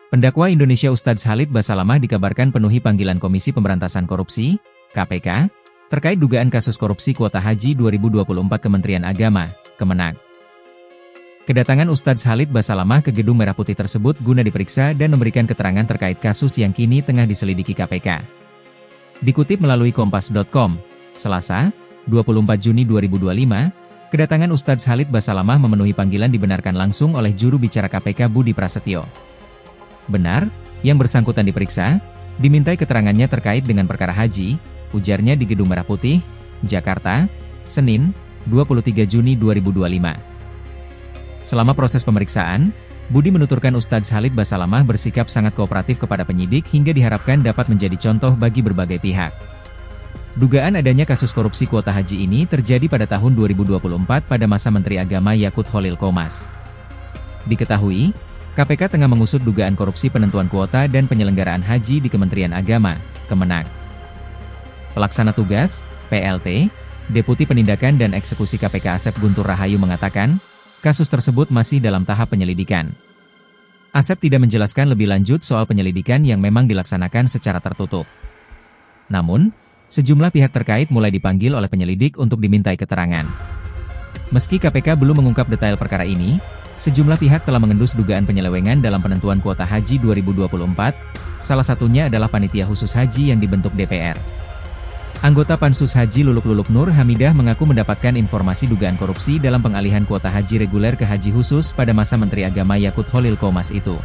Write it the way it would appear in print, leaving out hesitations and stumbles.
Pendakwa Indonesia Ustadz Khalid Basalamah dikabarkan penuhi panggilan Komisi Pemberantasan Korupsi, KPK, terkait dugaan kasus korupsi kuota haji 2024 Kementerian Agama, Kemenag. Kedatangan Ustadz Khalid Basalamah ke Gedung Merah Putih tersebut guna diperiksa dan memberikan keterangan terkait kasus yang kini tengah diselidiki KPK. Dikutip melalui Kompas.com, Selasa, 24 Juni 2025, kedatangan Ustadz Khalid Basalamah memenuhi panggilan dibenarkan langsung oleh juru bicara KPK Budi Prasetyo. Benar, yang bersangkutan diperiksa, dimintai keterangannya terkait dengan perkara haji, ujarnya di Gedung Merah Putih, Jakarta, Senin, 23 Juni 2025. Selama proses pemeriksaan, Budi menuturkan Ustadz Khalid Basalamah bersikap sangat kooperatif kepada penyidik hingga diharapkan dapat menjadi contoh bagi berbagai pihak. Dugaan adanya kasus korupsi kuota haji ini terjadi pada tahun 2024 pada masa Menteri Agama Yakut Kholil Qomas. Diketahui, KPK tengah mengusut dugaan korupsi penentuan kuota dan penyelenggaraan haji di Kementerian Agama, Kemenag. Pelaksana Tugas, PLT, Deputi Penindakan dan Eksekusi KPK Asep Guntur Rahayu mengatakan, kasus tersebut masih dalam tahap penyelidikan. Asep tidak menjelaskan lebih lanjut soal penyelidikan yang memang dilaksanakan secara tertutup. Namun, sejumlah pihak terkait mulai dipanggil oleh penyelidik untuk dimintai keterangan. Meski KPK belum mengungkap detail perkara ini, sejumlah pihak telah mengendus dugaan penyelewengan dalam penentuan kuota haji 2024, salah satunya adalah Panitia Khusus Haji yang dibentuk DPR. Anggota Pansus Haji Luluk Nur Hamidah mengaku mendapatkan informasi dugaan korupsi dalam pengalihan kuota haji reguler ke haji khusus pada masa Menteri Agama Yakut Kholil Qomas itu.